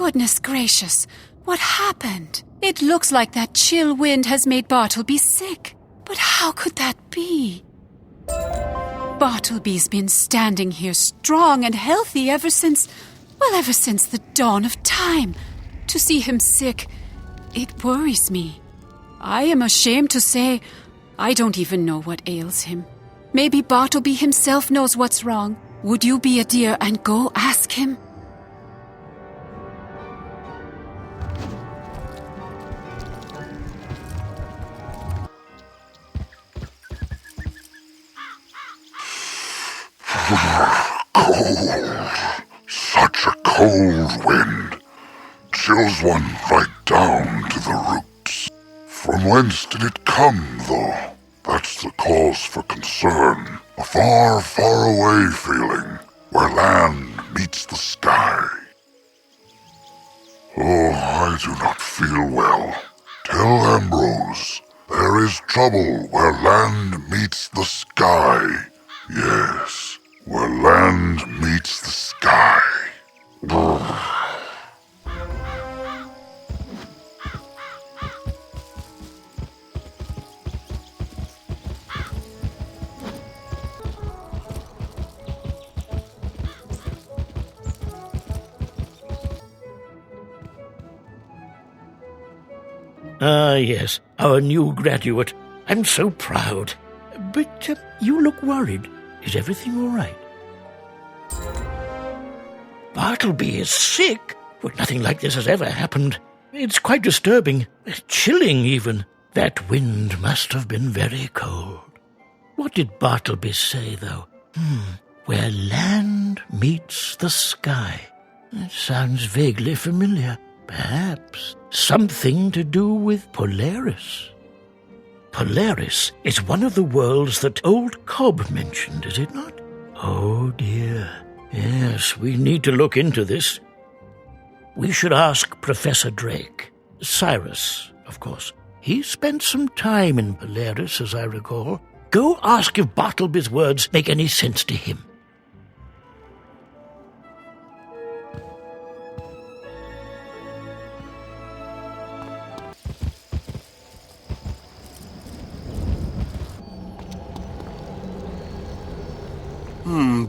Goodness gracious, what happened? It looks like that chill wind has made Bartleby sick. But how could that be? Bartleby's been standing here strong and healthy ever since the dawn of time. To see him sick, it worries me. I am ashamed to say I don't even know what ails him. Maybe Bartleby himself knows what's wrong. Would you be a dear and go ask him? Cold. Such a cold wind. Chills one right down to the roots. From whence did it come, though? That's the cause for concern. A far, far away feeling, where land meets the sky. Oh, I do not feel well. Tell Ambrose, there is trouble where land meets the sky. Yes, where land meets the sky. Ah, yes, our new graduate. I'm so proud. But you look worried. Is everything all right? Bartleby is sick? Well, nothing like this has ever happened. It's quite disturbing. Chilling, even. That wind must have been very cold. What did Bartleby say, though? Where land meets the sky. It sounds vaguely familiar. Perhaps something to do with Polaris. Polaris is one of the worlds that old Cobb mentioned, is it not? Oh, dear. Yes, we need to look into this. We should ask Professor Drake. Cyrus, of course. He spent some time in Polaris, as I recall. Go ask if Bartleby's words make any sense to him.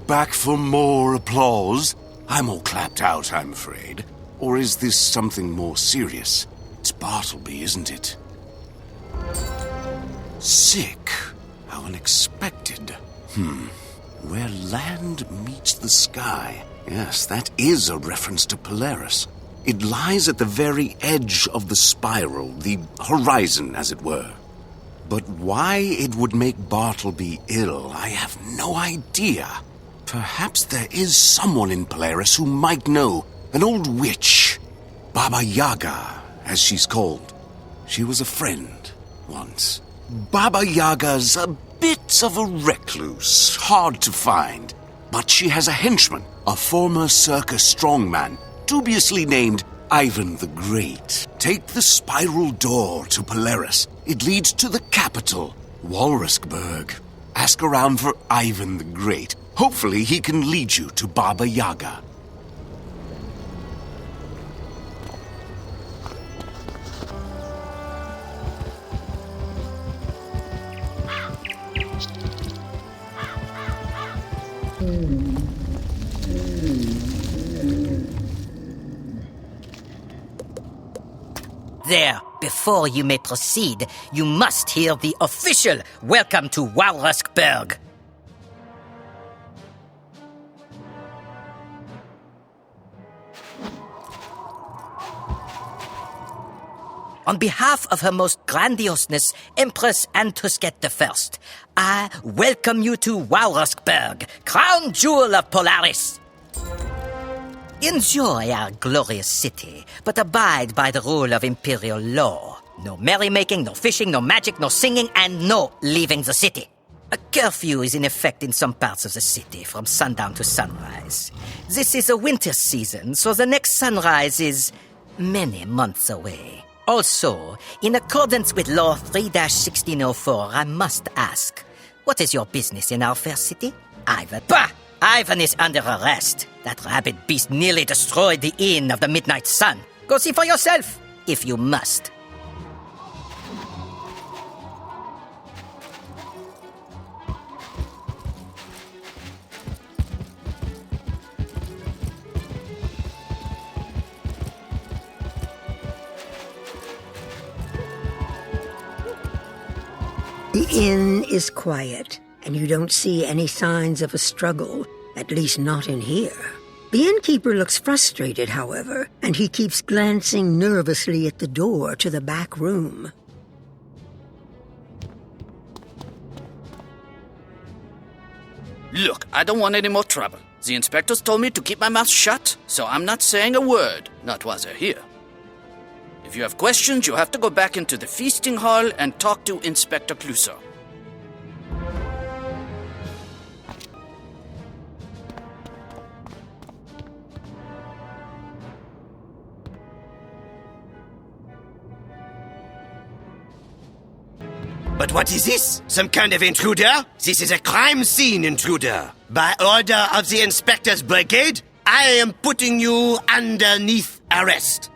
Back for more applause? I'm all clapped out, I'm afraid. Or is this something more serious? It's Bartleby, isn't it? Sick? How unexpected. Where land meets the sky. Yes, that is a reference to Polaris. It lies at the very edge of the spiral, the horizon, as it were. But why it would make Bartleby ill, I have no idea. Perhaps there is someone in Polaris who might know. An old witch. Baba Yaga, as she's called. She was a friend once. Baba Yaga's a bit of a recluse, hard to find. But she has a henchman, a former circus strongman, dubiously named Ivan the Great. Take the spiral door to Polaris. It leads to the capital, Walruskberg. Ask around for Ivan the Great. Hopefully he can lead you to Baba Yaga. There, before you may proceed, you must hear the official welcome to Walruskberg. On behalf of Her Most Grandioseness, Empress Antusket I, I welcome you to Walruskberg, crown jewel of Polaris. Enjoy our glorious city, but abide by the rule of imperial law. No merrymaking, no fishing, no magic, no singing, and no leaving the city. A curfew is in effect in some parts of the city from sundown to sunrise. This is a winter season, so the next sunrise is many months away. Also, in accordance with Law 3-1604, I must ask, what is your business in our fair city? Ivan. Bah! Ivan is under arrest. That rabid beast nearly destroyed the Inn of the Midnight Sun. Go see for yourself, if you must. The inn is quiet, and you don't see any signs of a struggle, at least not in here. The innkeeper looks frustrated, however, and he keeps glancing nervously at the door to the back room. Look, I don't want any more trouble. The inspectors told me to keep my mouth shut, so I'm not saying a word, not while they're here. If you have questions, you have to go back into the feasting hall and talk to Inspector Clouseau. But what is this? Some kind of intruder? This is a crime scene intruder. By order of the Inspector's Brigade, I am putting you underneath arrest.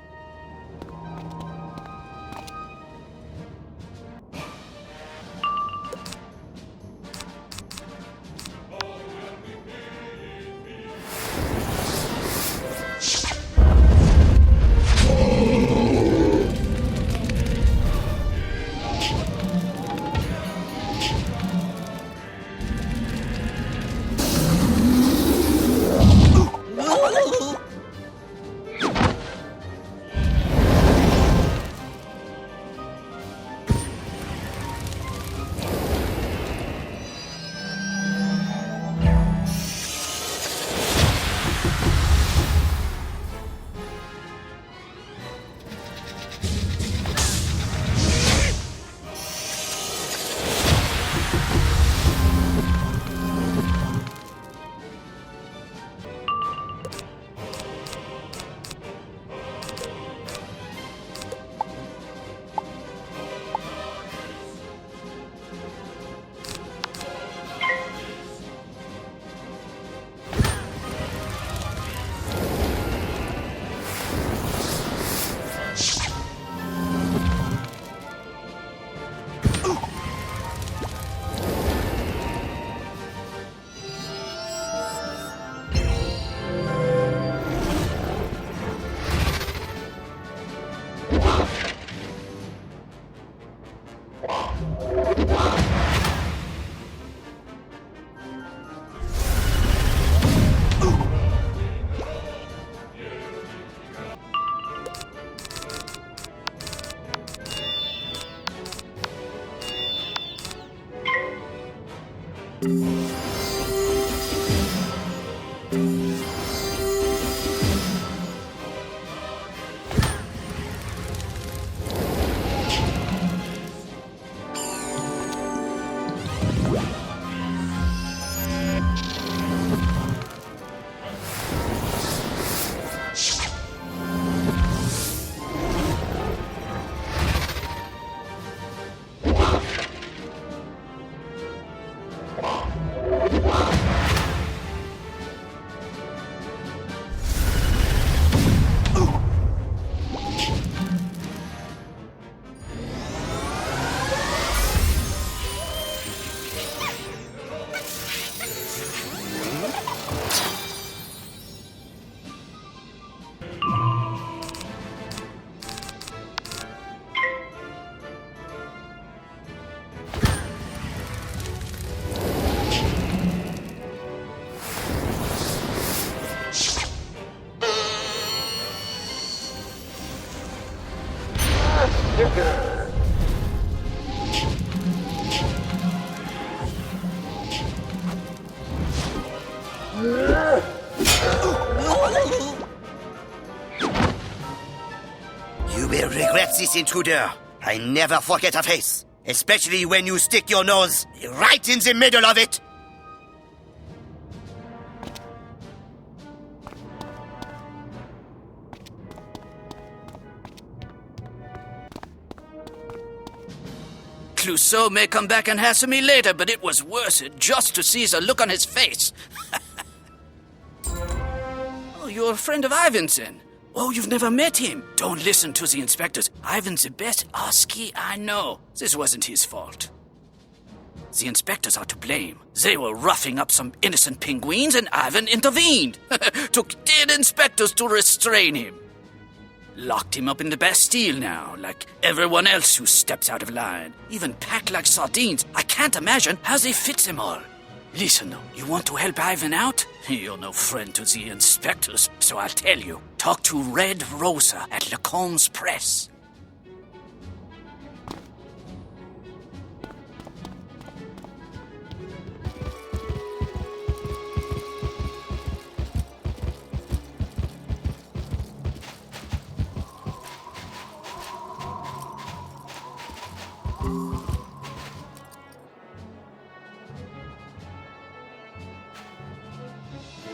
You will regret this, intruder. I never forget a face, especially when you stick your nose right in the middle of it. Clouseau may come back and hassle me later, but it was worth it just to see the look on his face. you're a friend of Ivan's then. Oh, you've never met him. Don't listen to the inspectors. Ivan's the best husky I know. This wasn't his fault. The inspectors are to blame. They were roughing up some innocent penguins and Ivan intervened. Took 10 inspectors to restrain him. Locked him up in the Bastille now, like everyone else who steps out of line. Even packed like sardines. I can't imagine how they fit them all. Listen, you want to help Ivan out? You're no friend to the inspectors, so I'll tell you. Talk to Red Rosa at Lacombe's Press.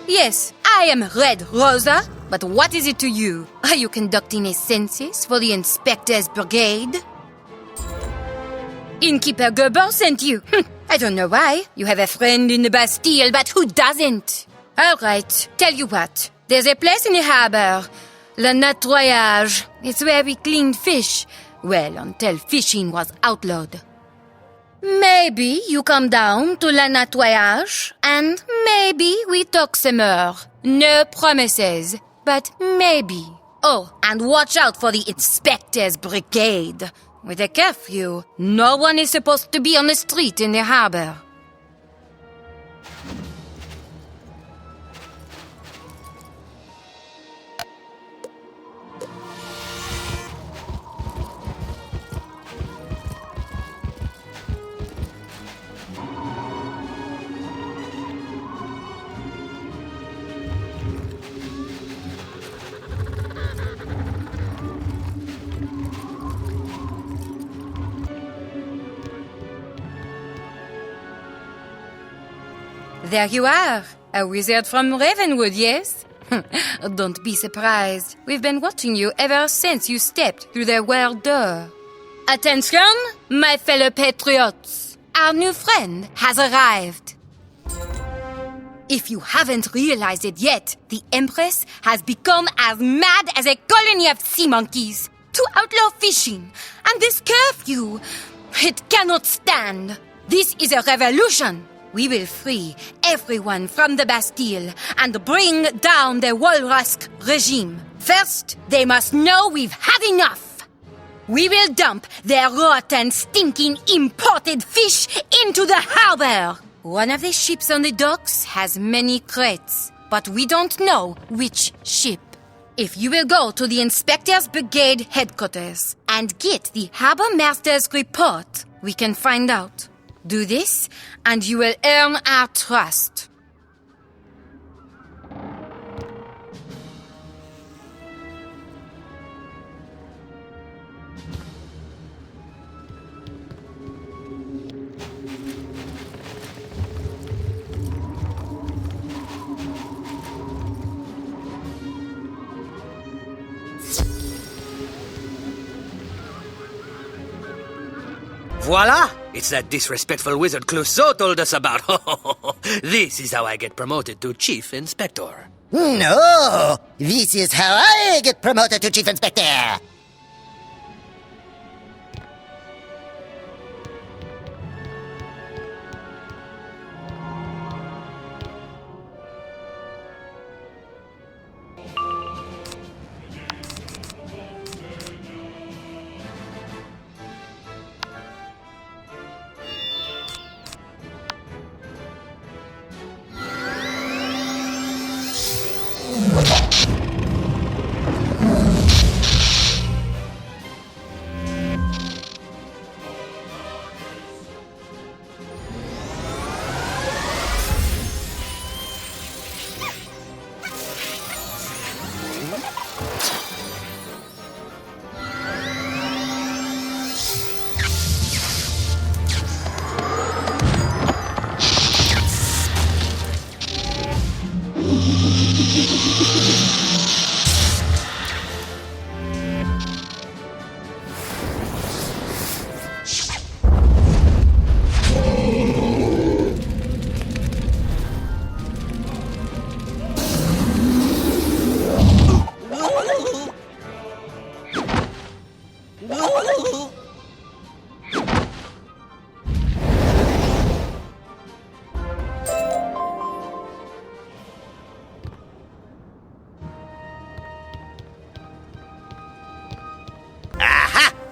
Yes, I am Red Rosa, but what is it to you? Are you conducting a census for the Inspector's Brigade? Innkeeper Gerber sent you. I don't know why. You have a friend in the Bastille, but who doesn't? All right, tell you what. There's a place in the harbor, Le Nettoyage. It's where we cleaned fish. Well, until fishing was outlawed. Maybe you come down to La Nettoyage, and maybe we talk some more. No promises, but maybe. Oh, and watch out for the Inspector's Brigade. With a curfew, no one is supposed to be on the street in the harbor. There you are, a wizard from Ravenwood, yes? Don't be surprised. We've been watching you ever since you stepped through the world door. Attention, my fellow patriots. Our new friend has arrived. If you haven't realized it yet, the Empress has become as mad as a colony of sea monkeys to outlaw fishing. And this curfew, it cannot stand. This is a revolution. We will free everyone from the Bastille and bring down the Walrusk regime. First, they must know we've had enough. We will dump their rotten, stinking, imported fish into the harbor. One of the ships on the docks has many crates, but we don't know which ship. If you will go to the Inspector's Brigade headquarters and get the harbor master's report, we can find out. Do this, and you will earn our trust. Voila! It's that disrespectful wizard Clouseau told us about. This is how I get promoted to Chief Inspector. No! This is how I get promoted to Chief Inspector!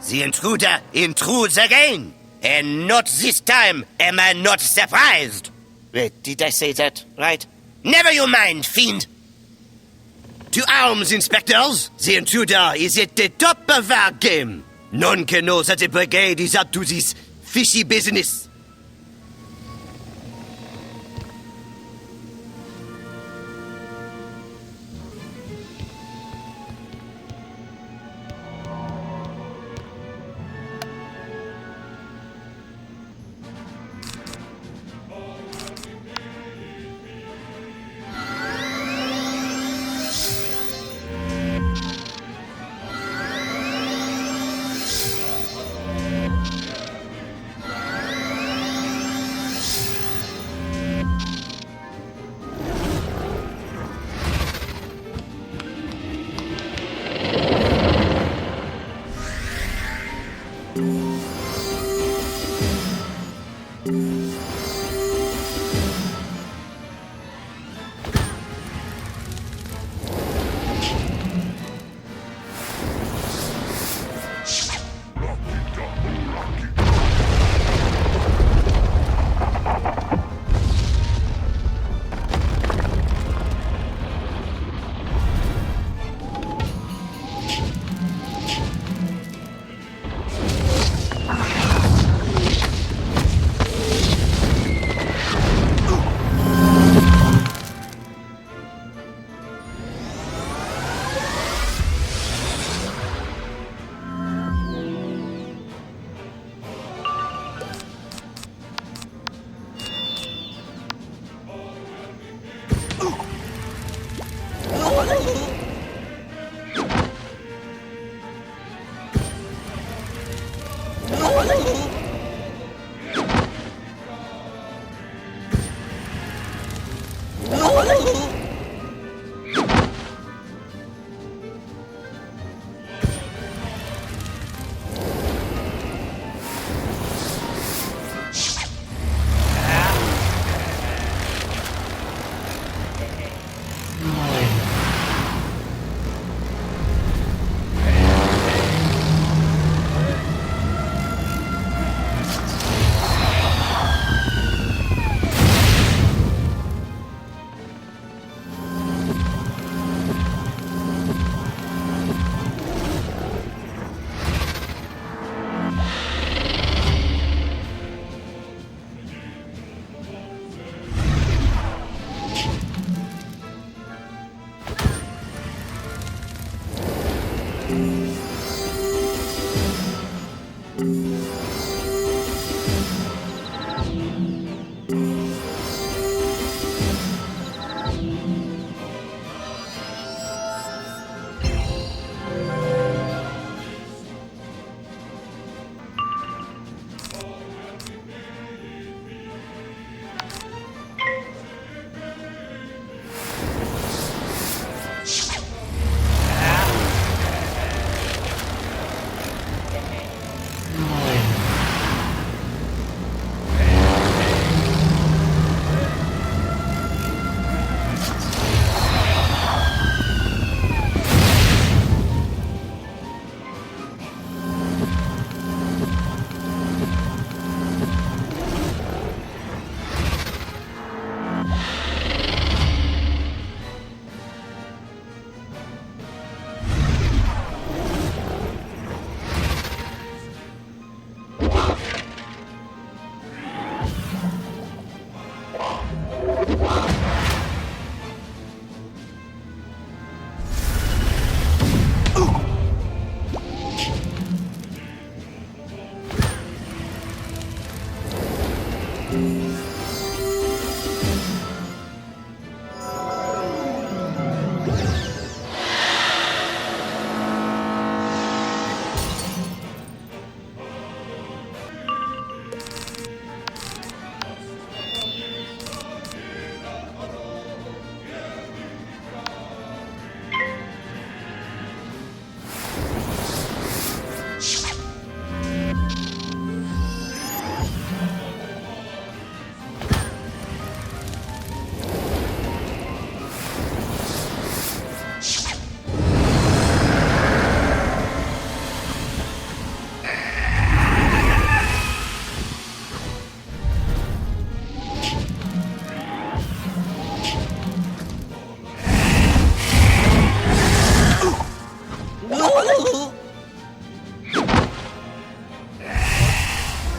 The intruder intrudes again. And not this time am I not surprised. Wait, did I say that right? Never you mind, fiend. To arms, inspectors. The intruder is at the top of our game. None can know that the brigade is up to this fishy business.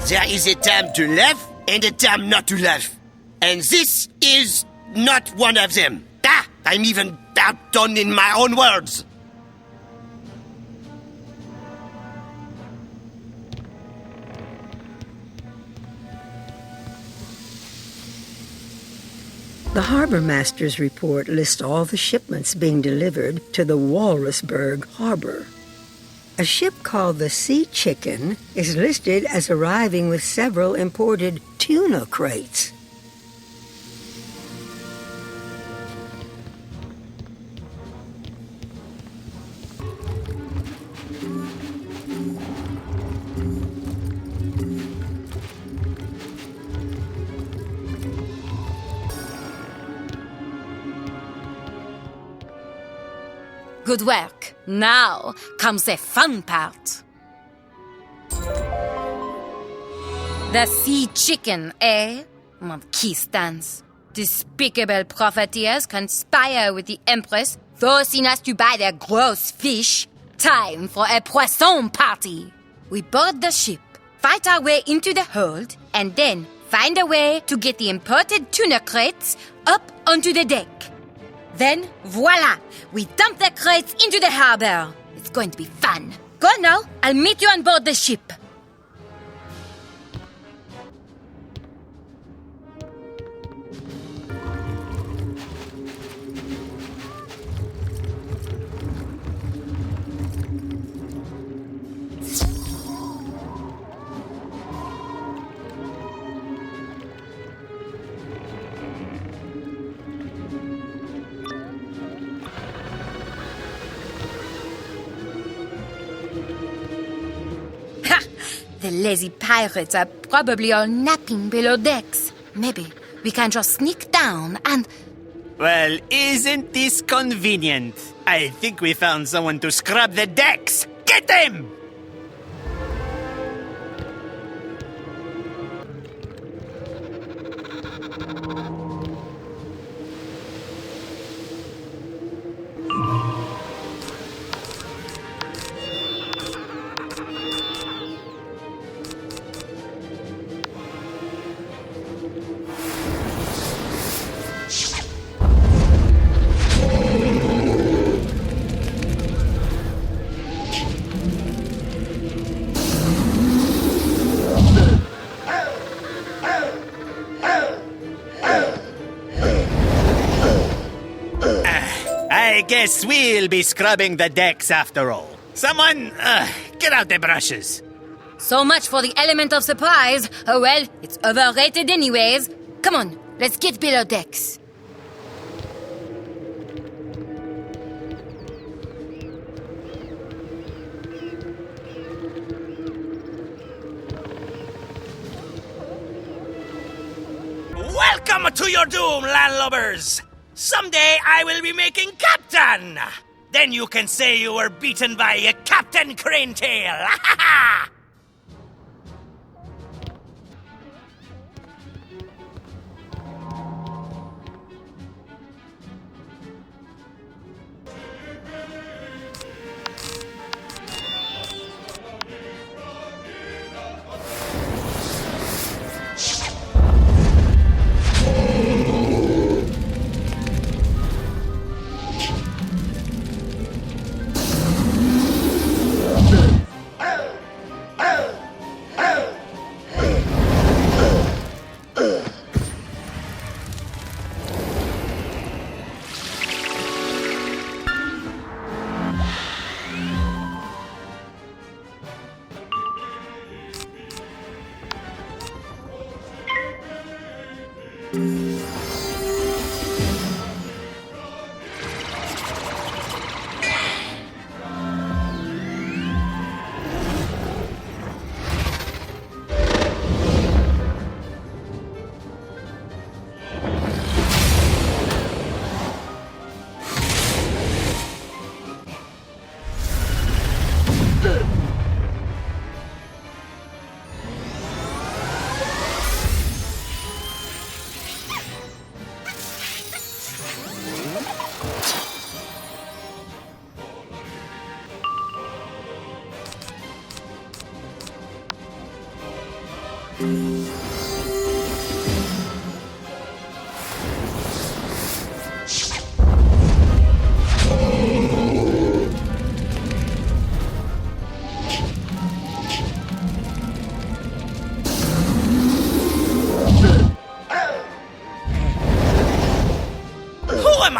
There is a time to laugh and a time not to laugh. And this is not one of them. I'm even outdone in my own words. The harbor master's report lists all the shipments being delivered to the Walruskberg harbor. A ship called the Sea Chicken is listed as arriving with several imported tuna crates. Good work. Now comes the fun part. The Sea Chicken, eh? Conquistans. Despicable profiteers conspire with the Empress, forcing us to buy their gross fish. Time for a poisson party. We board the ship, fight our way into the hold, and then find a way to get the imported tuna crates up onto the deck. Then, voila! We dump the crates into the harbor. It's going to be fun. Go now. I'll meet you on board the ship. The lazy pirates are probably all napping below decks. Maybe we can just sneak down and... Well, isn't this convenient? I think we found someone to scrub the decks. Get them! I guess we'll be scrubbing the decks after all. Someone, get out the brushes. So much for the element of surprise. Oh well, it's overrated anyways. Come on, let's get below decks. Welcome to your doom, landlubbers! Someday I will be making captain! Then you can say you were beaten by a Captain Cranetail!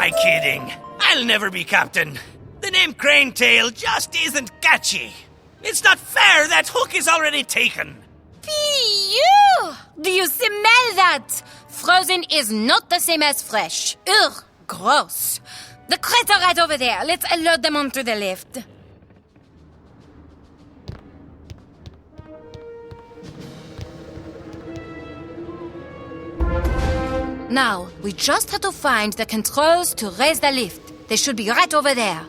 I kidding? I'll never be captain. The name Cranetail just isn't catchy. It's not fair that Hook is already taken. Phew! Do you smell that? Frozen is not the same as fresh. Ugh, gross. The crates are right over there. Let's load them onto the lift. Now, we just have to find the controls to raise the lift. They should be right over there.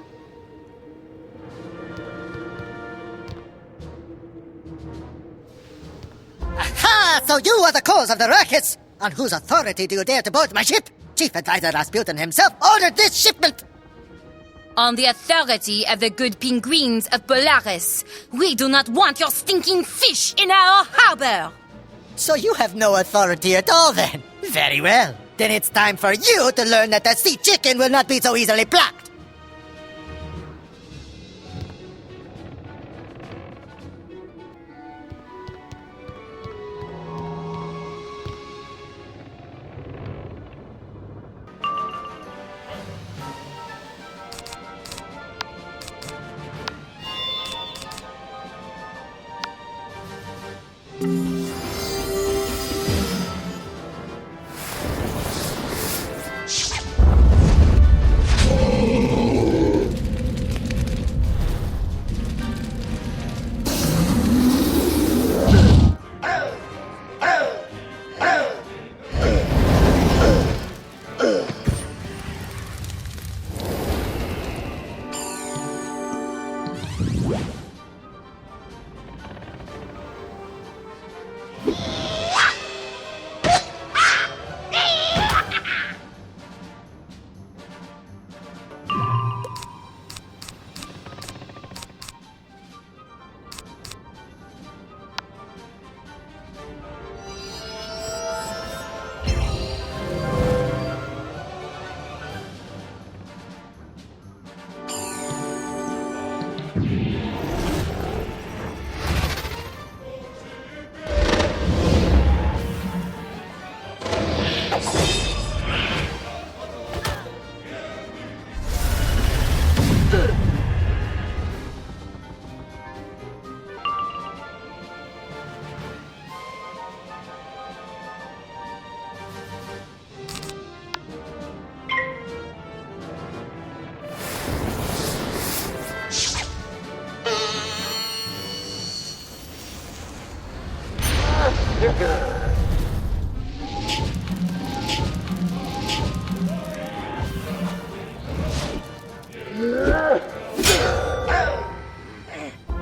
Aha! So you are the cause of the ruckus! On whose authority do you dare to board my ship? Chief Advisor Rasputin himself ordered this shipment! On the authority of the good penguins of Polaris. We do not want your stinking fish in our harbor! So you have no authority at all, then? Very well. Then it's time for you to learn that the sea chicken will not be so easily plucked.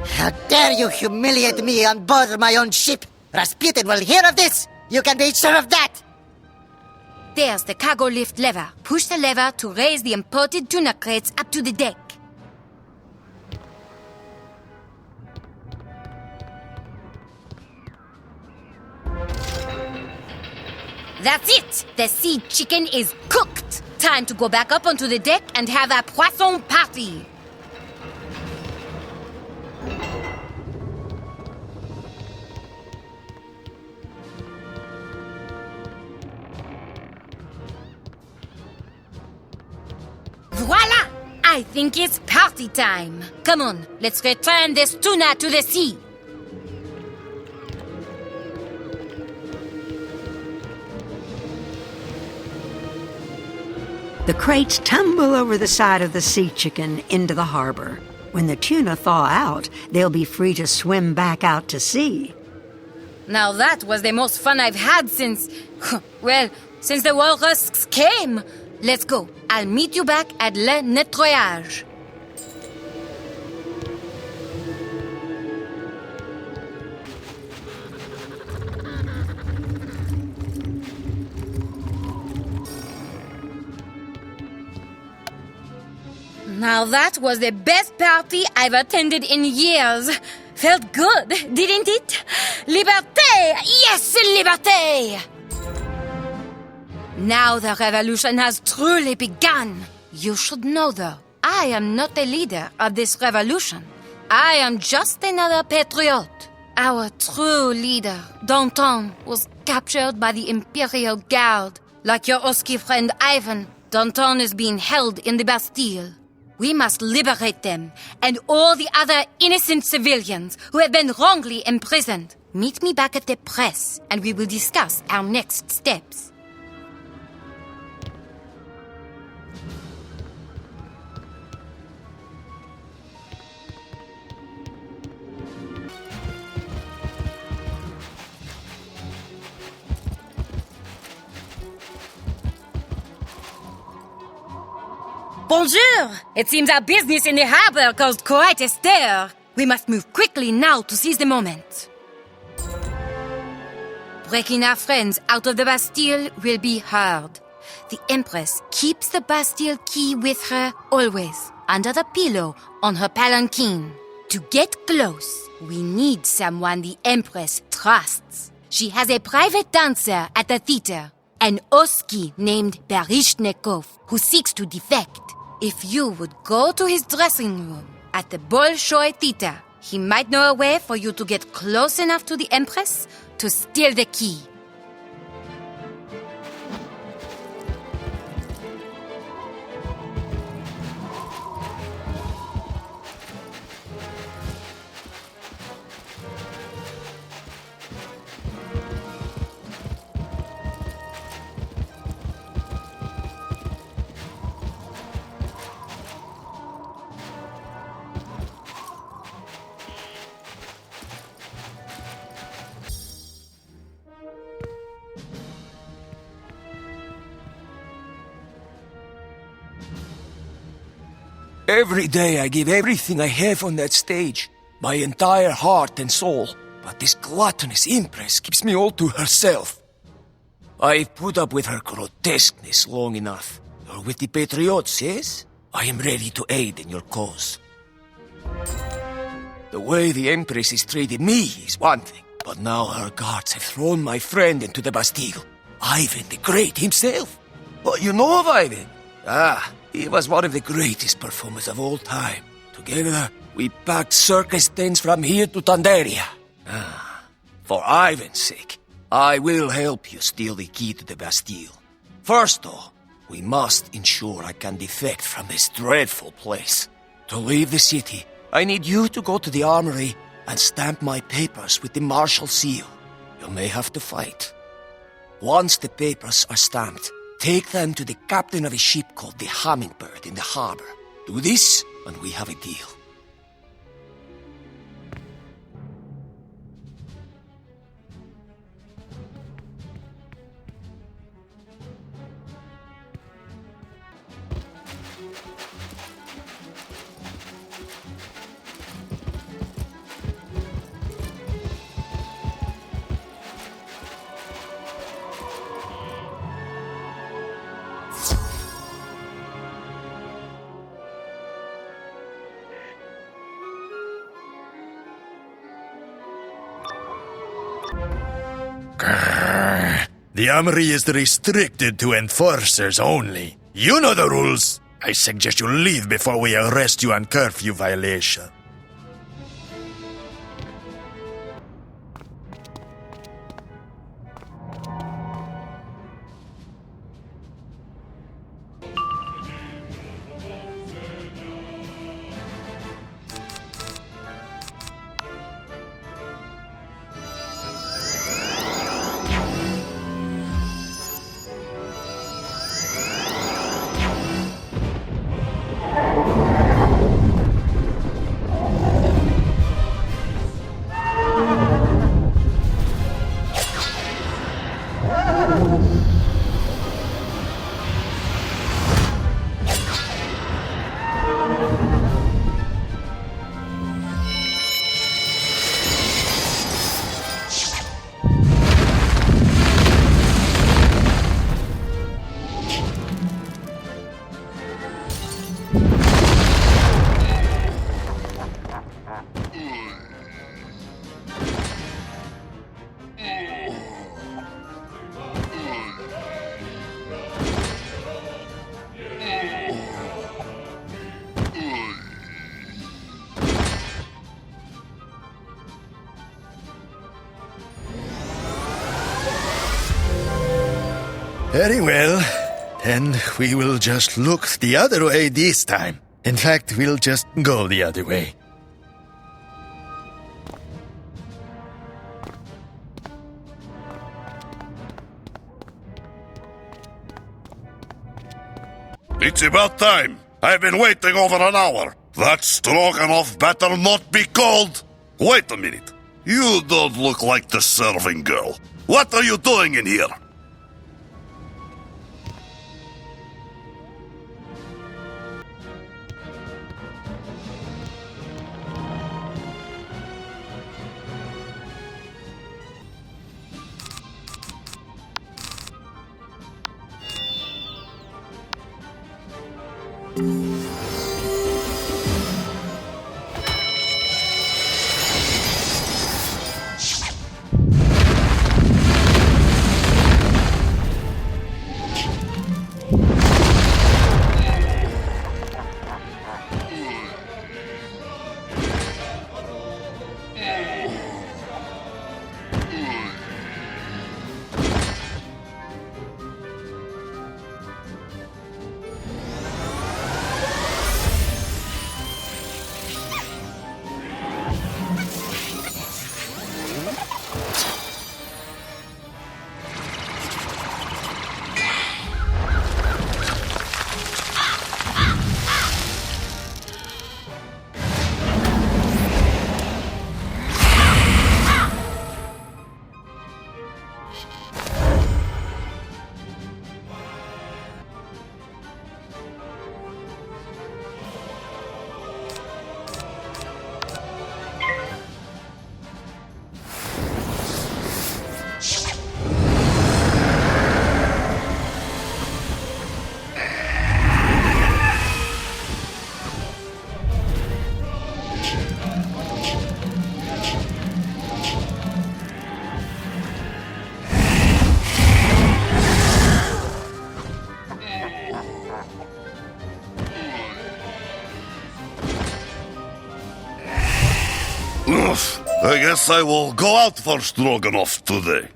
How dare you humiliate me on board my own ship? Rasputin will hear of this! You can be sure of that! There's the cargo lift lever. Push the lever to raise the imported tuna crates up to the deck. That's it! The sea chicken is cooked! Time to go back up onto the deck and have a poisson party! Voila! I think it's party time! Come on, let's return this tuna to the sea! The crates tumble over the side of the sea chicken into the harbor. When the tuna thaw out, they'll be free to swim back out to sea. Now that was the most fun I've had since... well, since the Walrusks came! Let's go. I'll meet you back at Le Nettoyage. Now that was the best party I've attended in years. Felt good, didn't it? Liberté! Yes, liberté! Now the revolution has truly begun. You should know, though, I am not the leader of this revolution. I am just another patriot. Our true leader, Danton, was captured by the Imperial Guard, like your Oski friend Ivan. Danton is being held in the Bastille. We must liberate them and all the other innocent civilians who have been wrongly imprisoned. Meet me back at the press, and we will discuss our next steps. Bonjour! It seems our business in the harbor caused quite a stir. We must move quickly now to seize the moment. Breaking our friends out of the Bastille will be hard. The Empress keeps the Bastille key with her always, under the pillow on her palanquin. To get close, we need someone the Empress trusts. She has a private dancer at the theater, an Oski named Baryshnikov, who seeks to defect. If you would go to his dressing room at the Bolshoi Theater, he might know a way for you to get close enough to the Empress to steal the key. Every day I give everything I have on that stage, my entire heart and soul. But this gluttonous Empress keeps me all to herself. I've put up with her grotesqueness long enough. You're with the Patriots, yes? I am ready to aid in your cause. The way the Empress has treated me is one thing, but now her guards have thrown my friend into the Bastille. Ivan the Great himself. What you know of Ivan? He was one of the greatest performers of all time. Together, we packed circus tents from here to Tandaria. For Ivan's sake, I will help you steal the key to the Bastille. First, though, we must ensure I can defect from this dreadful place. To leave the city, I need you to go to the armory and stamp my papers with the martial seal. You may have to fight. Once the papers are stamped, take them to the captain of a ship called the Hummingbird in the harbor. Do this, and we have a deal. The armory is restricted to enforcers only. You know the rules. I suggest you leave before we arrest you on curfew violation. Very well. And we will just look the other way this time. In fact, we'll just go the other way. It's about time. I've been waiting over an hour. That stroganoff better not be cold. Wait a minute. You don't look like the serving girl. What are you doing in here? I guess I will go out for stroganoff today.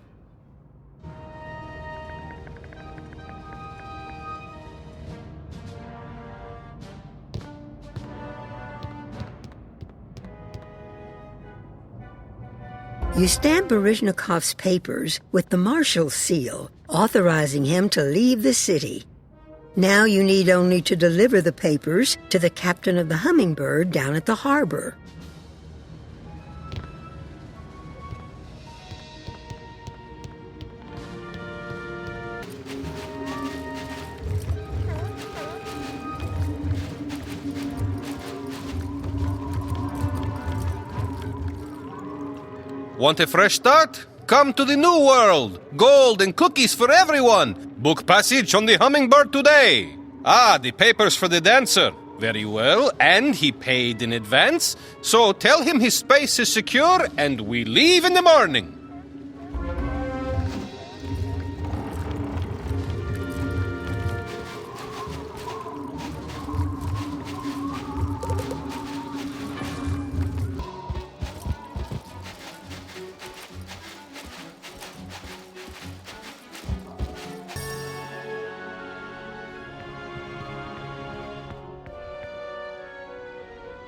You stamp Baryshnikov's papers with the marshal's seal, authorizing him to leave the city. Now you need only to deliver the papers to the captain of the Hummingbird down at the harbor. Want a fresh start? Come to the New World! Gold and cookies for everyone! Book passage on the Hummingbird today! Ah, the papers for the dancer. Very well, and he paid in advance, so tell him his space is secure and we leave in the morning.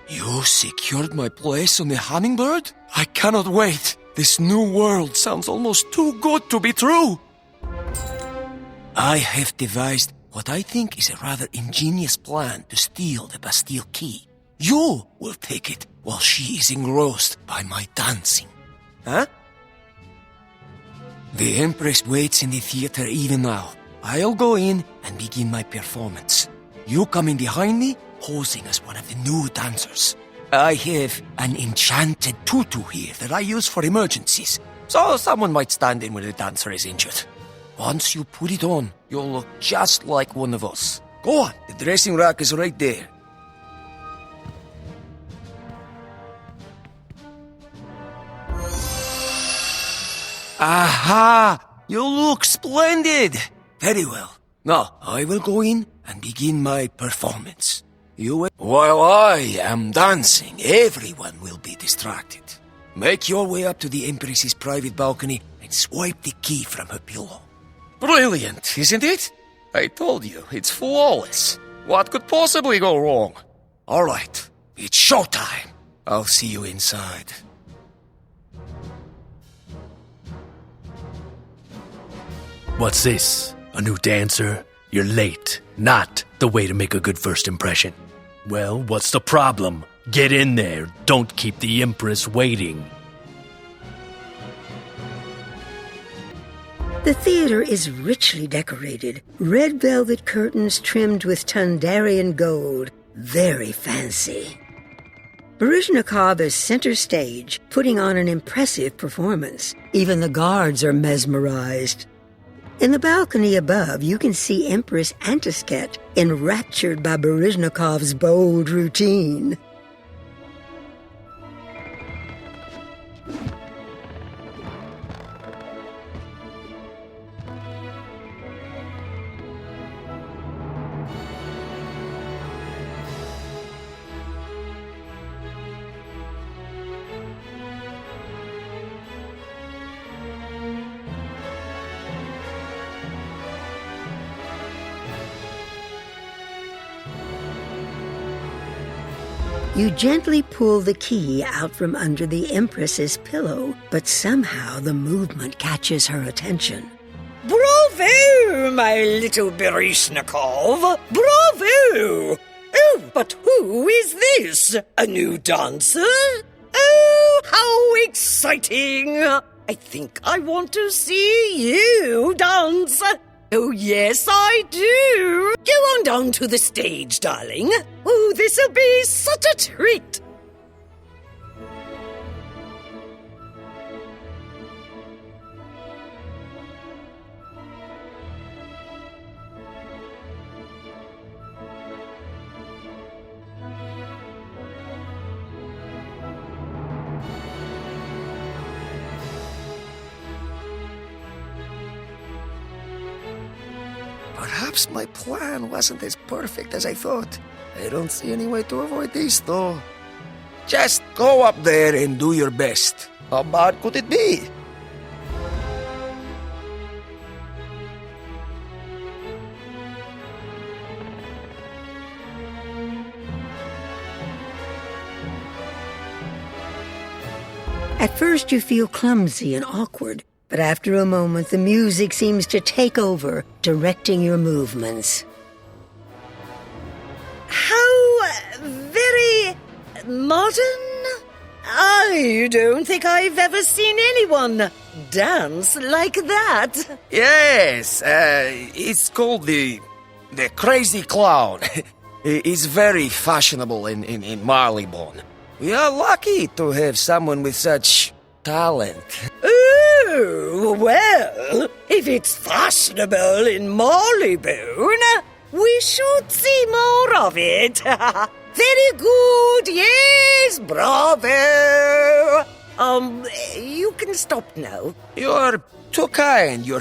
You secured my place on the Hummingbird? I cannot wait. This new world sounds almost too good to be true. I have devised what I think is a rather ingenious plan to steal the Bastille key. You will take it while she is engrossed by my dancing. Huh? The Empress waits in the theater even now. I'll go in and begin my performance. You come in behind me, posing as one of the new dancers. I have an enchanted tutu here that I use for emergencies, so someone might stand in when the dancer is injured. Once you put it on, you'll look just like one of us. Go on, the dressing rack is right there. Aha! You look splendid! Very well. Now, I will go in and begin my performance. While I am dancing, everyone will be distracted. Make your way up to the Empress's private balcony and swipe the key from her pillow. Brilliant, isn't it? I told you, it's flawless. What could possibly go wrong? All right, it's showtime. I'll see you inside. What's this? A new dancer? You're late. Not the way to make a good first impression. Well, what's the problem? Get in there. Don't keep the Empress waiting. The theater is richly decorated. Red velvet curtains trimmed with Tundarian gold. Very fancy. Baryshnikov is center stage, putting on an impressive performance. Even the guards are mesmerized. In the balcony above, you can see Empress Antisket, enraptured by Baryshnikov's bold routine. You gently pull the key out from under the Empress's pillow, but somehow the movement catches her attention. Bravo, my little Baryshnikov! Bravo! Oh, but who is this? A new dancer? Oh, how exciting! I think I want to see you dance. Oh, yes, I do. Go on down to the stage, darling. Oh, this'll be such a treat. Perhaps my plan wasn't as perfect as I thought. I don't see any way to avoid this, though. Just go up there and do your best. How bad could it be? At first you feel clumsy and awkward, but after a moment the music seems to take over, directing your movements. How very modern? I don't think I've ever seen anyone dance like that. Yes, it's called the Crazy Clown. It's very fashionable in Marleybone. We are lucky to have someone with such talent. Oh, well, if it's fashionable in Marleybone, we should see more of it. Very good, yes, bravo. You can stop now. You're too kind, Your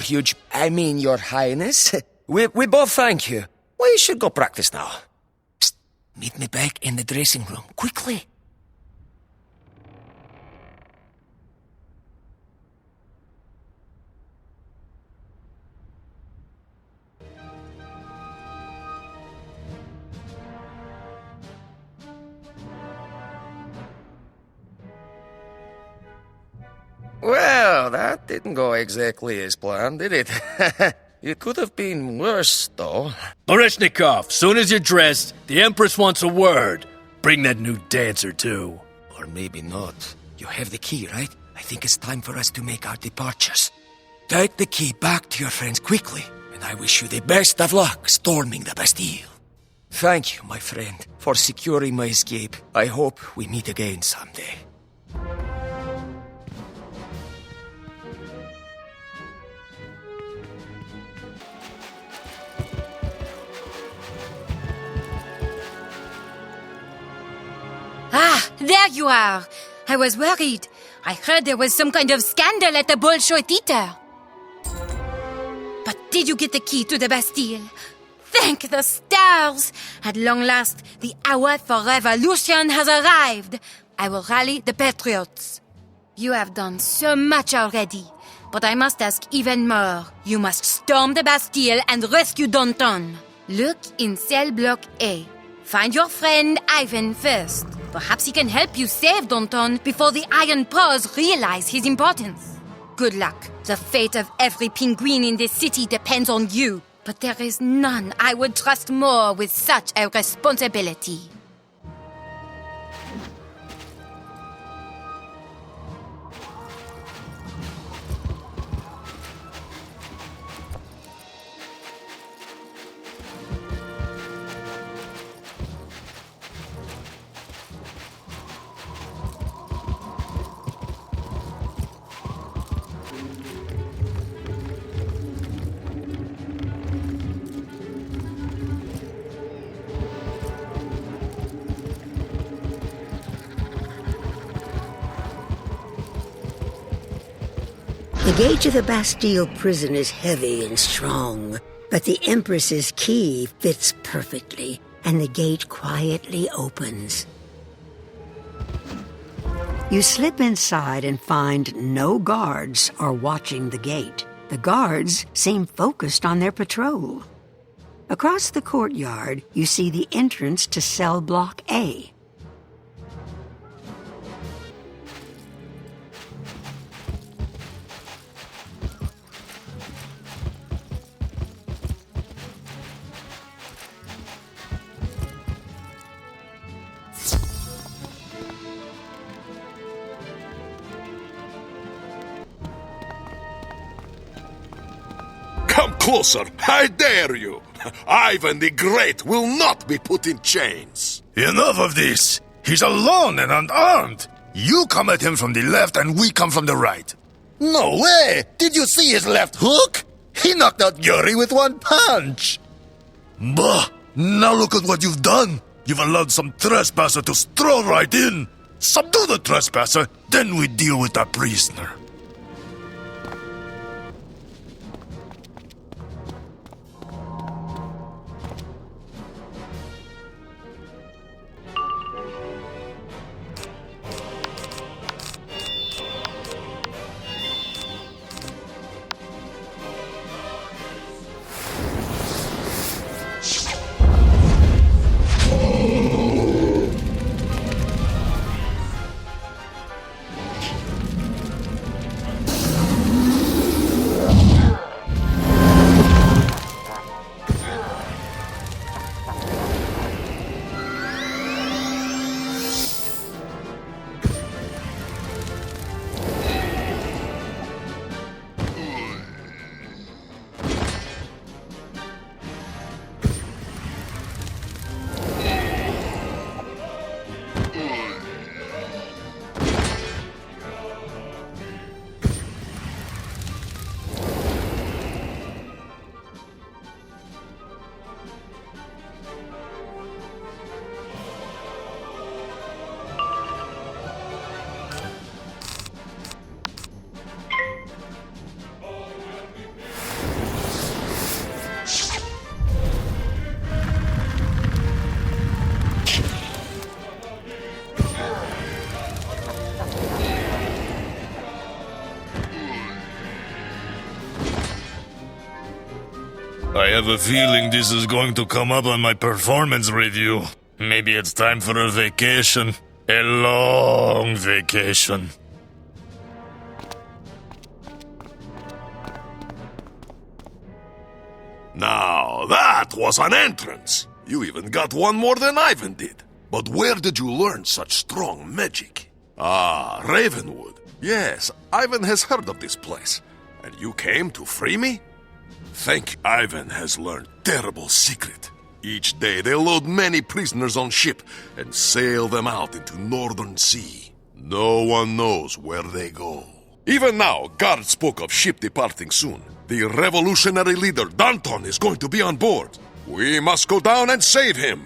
Highness. We both thank you. We should go practice now. Psst, meet me back in the dressing room, quickly. Well, that didn't go exactly as planned, did it? It could have been worse, though. Baryshnikov, soon as you're dressed, the Empress wants a word. Bring that new dancer, too. Or maybe not. You have the key, right? I think it's time for us to make our departures. Take the key back to your friends quickly, and I wish you the best of luck storming the Bastille. Thank you, my friend, for securing my escape. I hope we meet again someday. Ah, there you are. I was worried. I heard there was some kind of scandal at the Bolshoi Theater. But did you get the key to the Bastille? Thank the stars! At long last, the hour for revolution has arrived. I will rally the patriots. You have done so much already. but I must ask even more. You must storm the Bastille and rescue Danton. Look in cell block A. Find your friend Ivan first. Perhaps he can help you save Danton before the Iron Paws realize his importance. Good luck. The fate of every penguin in this city depends on you. But there is none I would trust more with such a responsibility. The gate to the Bastille prison is heavy and strong, but the Empress's key fits perfectly, and the gate quietly opens. You slip inside and find no guards are watching the gate. The guards seem focused on their patrol. Across the courtyard, you see the entrance to cell block A. Come closer, I dare you. Ivan the Great will not be put in chains. Enough of this. He's alone and unarmed. You come at him from the left and we come from the right. No way! Did you see his left hook? He knocked out Yuri with one punch. Bah! Now look at what you've done. You've allowed some trespasser to stroll right in. Subdue the trespasser, then we deal with that prisoner. I have a feeling this is going to come up on my performance review. Maybe it's time for a vacation. A long vacation. Now, that was an entrance. You even got one more than Ivan did. But where did you learn such strong magic? Ah, Ravenwood. Yes, Ivan has heard of this place. And you came to free me? Think Ivan has learned terrible secret. Each day they load many prisoners on ship and sail them out into Northern Sea. No one knows where they go. Even now, guards spoke of ship departing soon. The revolutionary leader, Danton, is going to be on board. We must go down and save him.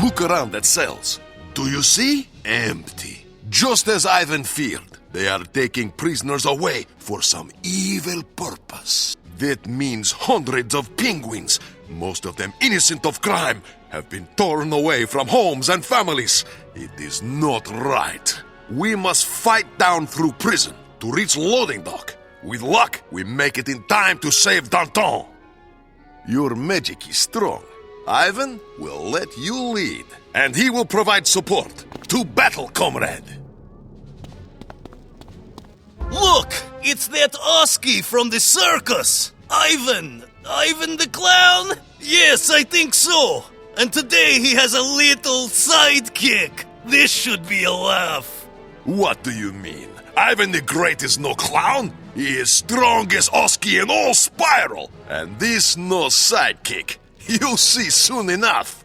Look around at cells. Do you see? Empty. Just as Ivan feared. They are taking prisoners away for some evil purpose. That means hundreds of penguins most of them innocent of crime, have been torn away from homes and families. It is not right. We must fight down through prison to reach loading dock. With luck, we make it in time to save Danton. Your magic is strong. Ivan will let you lead, and he will provide support. To battle, comrade! Look! It's that Oski from the circus! Ivan! Ivan the clown? Yes, I think so. And today he has a little sidekick. This should be a laugh. What do you mean? Ivan the Great is no clown. He is strong as Oski in all Spiral. And this no sidekick. You'll see soon enough.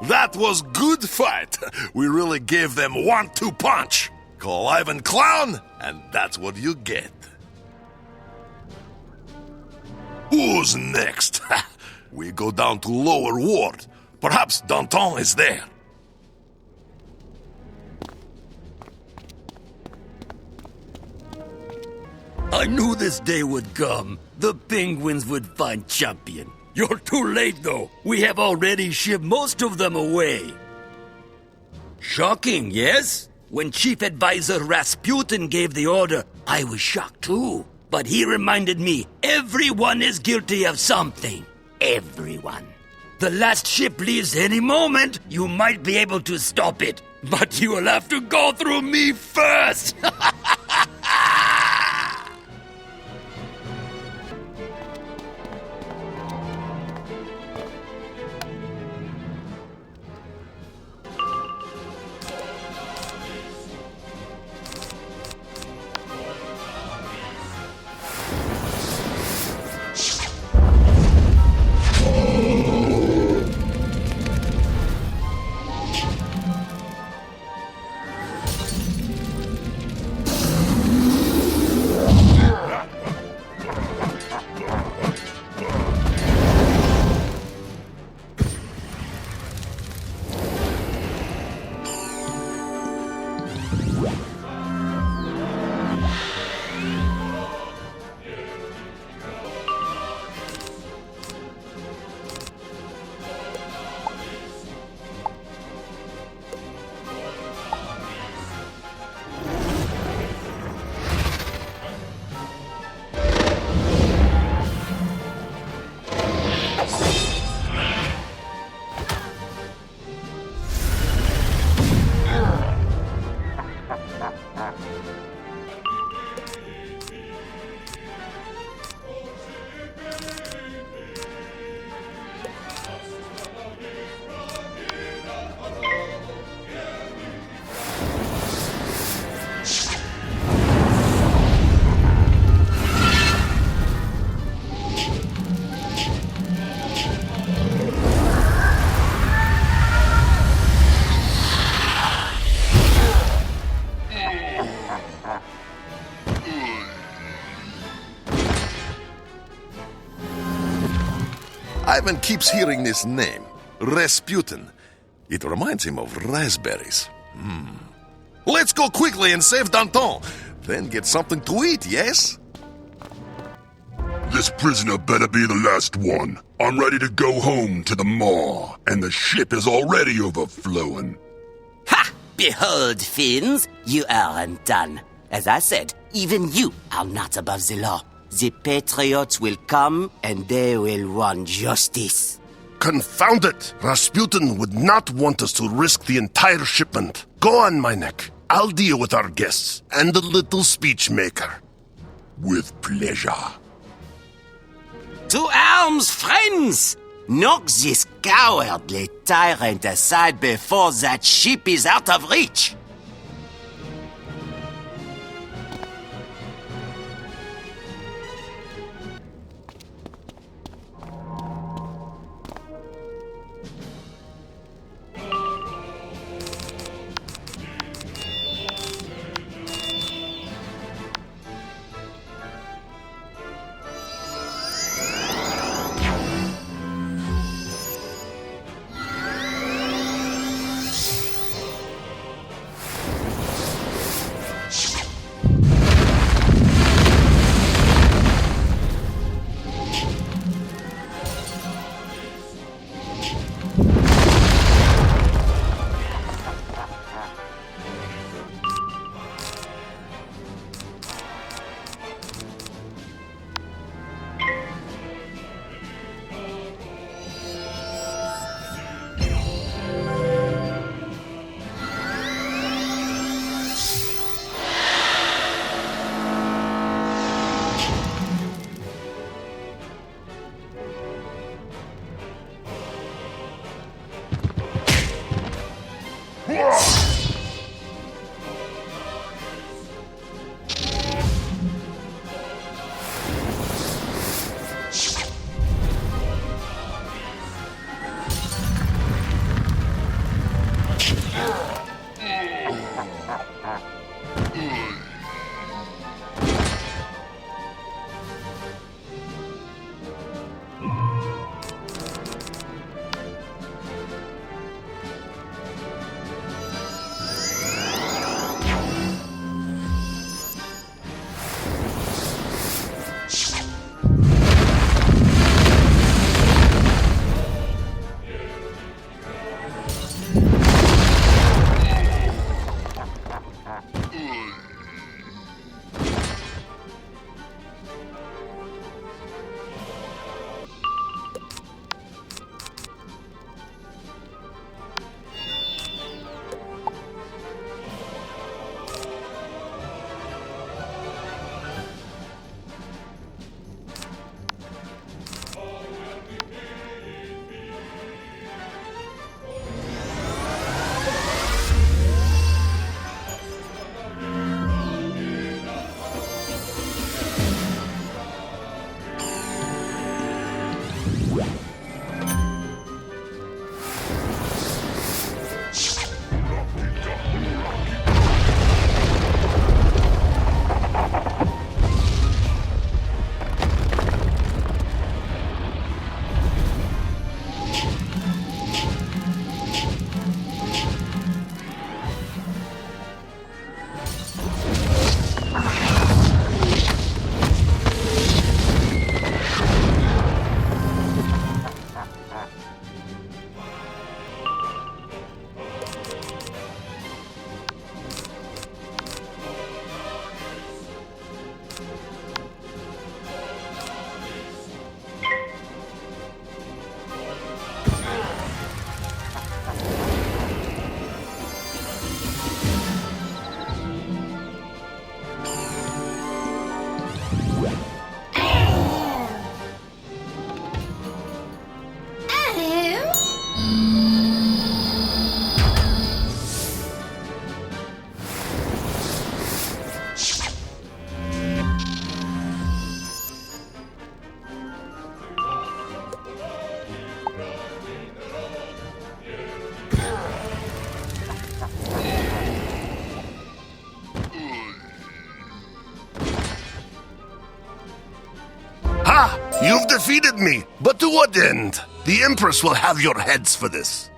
That was good fight. We really gave them 1-2 punch. Call Ivan Clown, and that's what you get. Who's next? We go down to Lower Ward. Perhaps Danton is there. I knew this day would come. The Penguins would find champion. You're too late, though. We have already shipped most of them away. Shocking, yes? When Chief Advisor Rasputin gave the order, I was shocked too. But he reminded me, everyone is guilty of something. Everyone. The last ship leaves any moment. You might be able to stop it. But you will have to go through me first. Ivan keeps hearing this name, Rasputin. It reminds him of raspberries. Let's go quickly and save Danton, then get something to eat, yes? This prisoner better be the last one. I'm ready to go home to the Maw, and the ship is already overflowing. Ha! Behold, Finns, you are undone. As I said, even you are not above the law. The patriots will come, and they will want justice. Confound it! Rasputin would not want us to risk the entire shipment. Go on, my neck. I'll deal with our guests and the little speech maker. With pleasure. To arms, friends! Knock this cowardly tyrant aside before that ship is out of reach! You've defeated me, but to what end? The Empress will have your heads for this.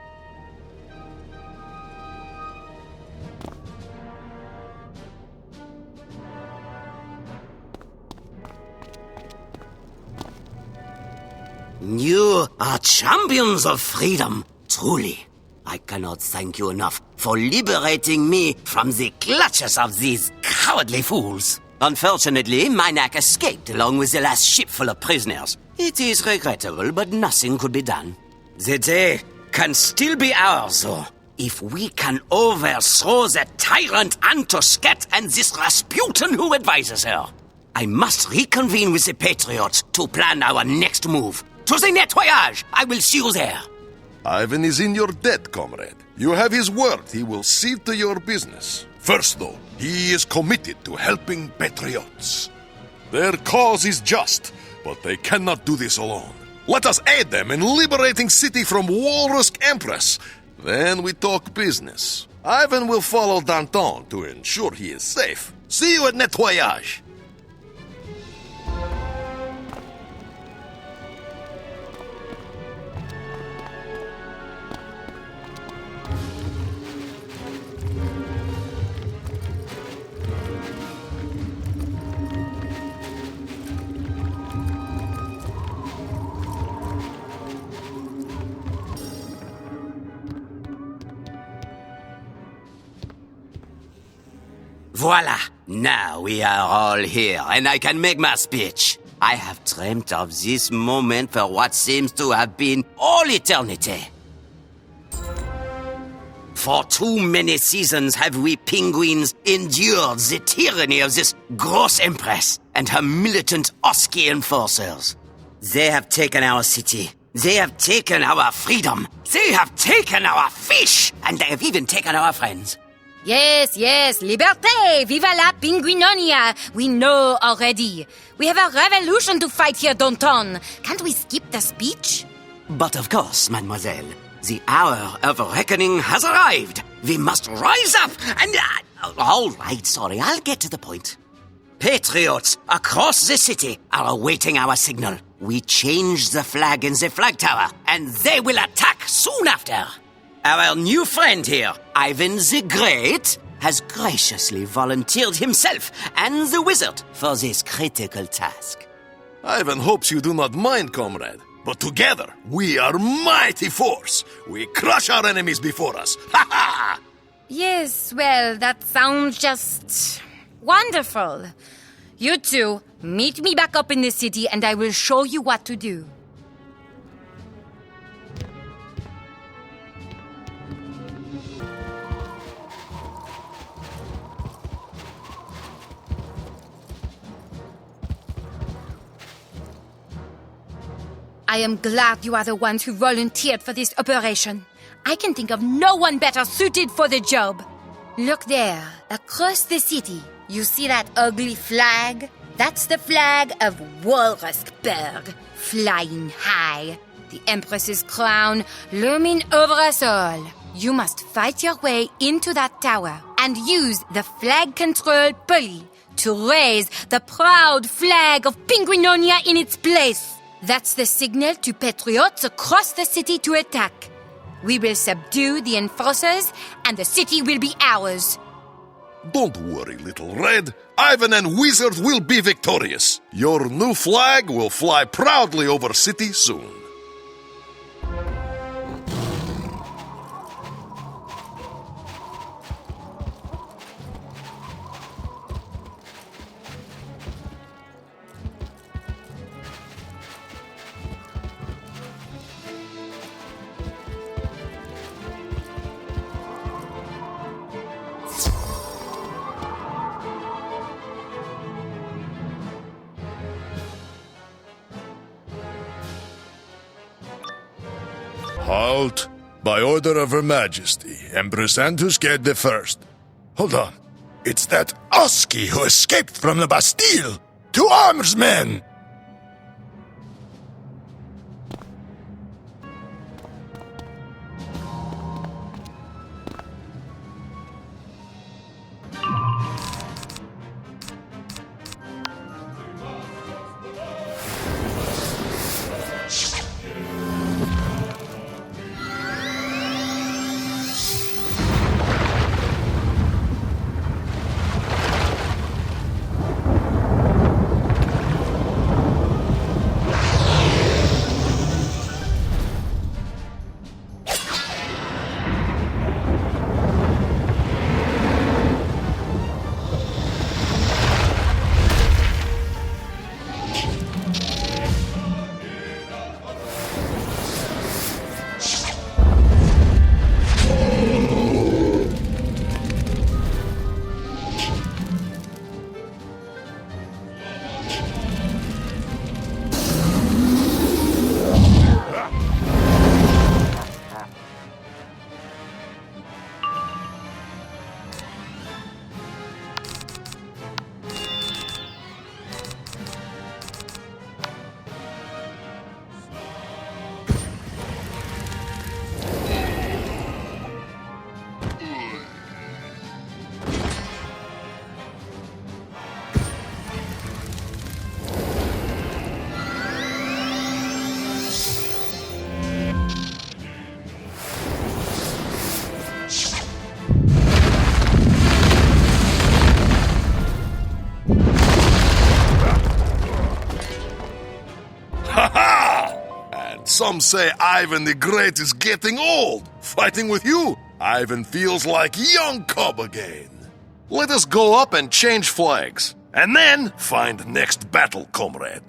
You are champions of freedom, truly. I cannot thank you enough for liberating me from the clutches of these cowardly fools. Unfortunately, my knack escaped along with the last ship full of prisoners. It is regrettable, but nothing could be done. The day can still be ours, though, if we can overthrow the tyrant Antosket and this Rasputin who advises her. I must reconvene with the Patriots to plan our next move. To the nettoyage! I will see you there. Ivan is in your debt, comrade. You have his word he will see to your business. First, though, he is committed to helping patriots. Their cause is just, but they cannot do this alone. Let us aid them in liberating city from Walrusk Empress. Then we talk business. Ivan will follow Danton to ensure he is safe. See you at nettoyage. Voila! Now we are all here, and I can make my speech. I have dreamt of this moment for what seems to have been all eternity. For too many seasons have we penguins endured the tyranny of this gross empress and her militant Oski enforcers. They have taken our city. They have taken our freedom. They have taken our fish. And they have even taken our friends. Yes, liberté! Viva la Pinguinonia! We know already. We have a revolution to fight here, Danton. Can't we skip the speech? But of course, mademoiselle, the hour of reckoning has arrived. We must rise up and... all right, sorry, I'll get to the point. Patriots across the city are awaiting our signal. We change the flag in the flag tower, and they will attack soon after. Our new friend here, Ivan the Great, has graciously volunteered himself and the wizard for this critical task. Ivan hopes you do not mind, comrade. But together, we are mighty force. We crush our enemies before us. Ha ha! Yes, well, that sounds just wonderful. You two, meet me back up in the city and I will show you what to do. I am glad you are the ones who volunteered for this operation. I can think of no one better suited for the job. Look there, across the city. You see that ugly flag? That's the flag of Walruskberg, flying high. The Empress's crown looming over us all. You must fight your way into that tower and use the flag control pulley to raise the proud flag of Pinguinonia in its place. That's the signal to patriots across the city to attack. We will subdue the enforcers, and the city will be ours. Don't worry, little Red. Ivan and Wizard will be victorious. Your new flag will fly proudly over city soon. Halt! By order of Her Majesty, Empress Antosket the First. Hold on. It's that Oski who escaped from the Bastille! To arms, men! Some say Ivan the Great is getting old. Fighting with you, Ivan feels like young cub again. Let us go up and change flags, and then find next battle, comrade.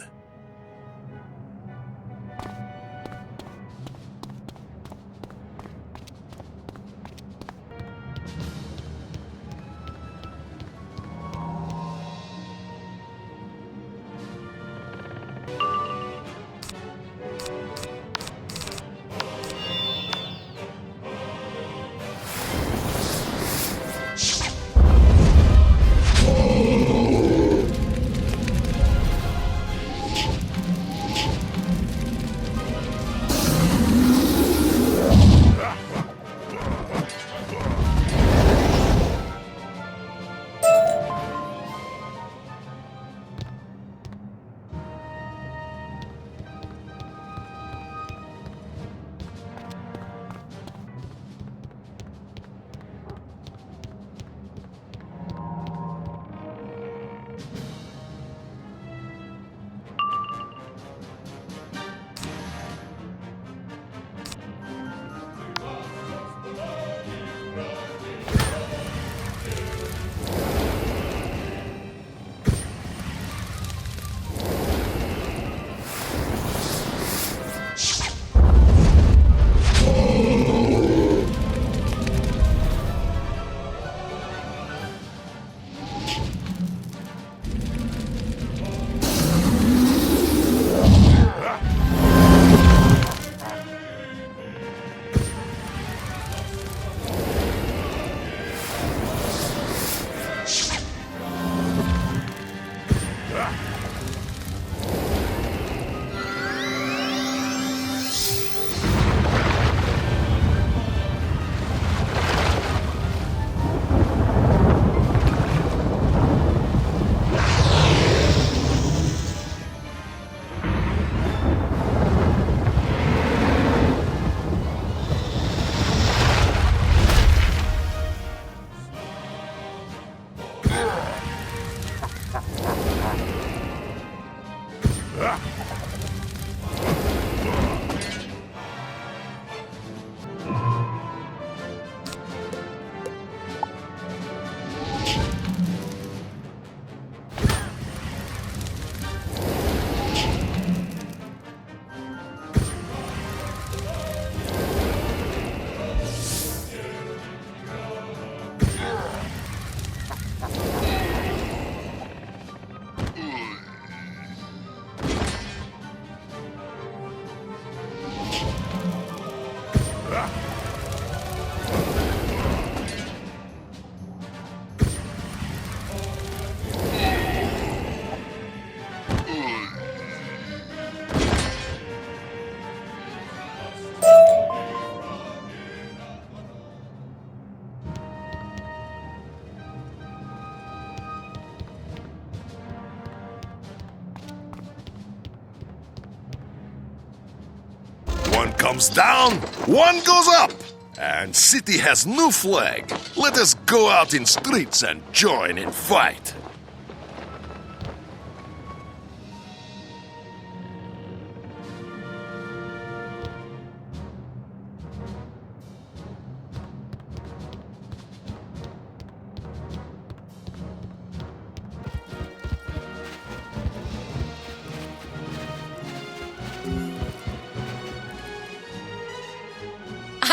One comes down, one goes up. And city has new flag. Let us go out in streets and join in fight.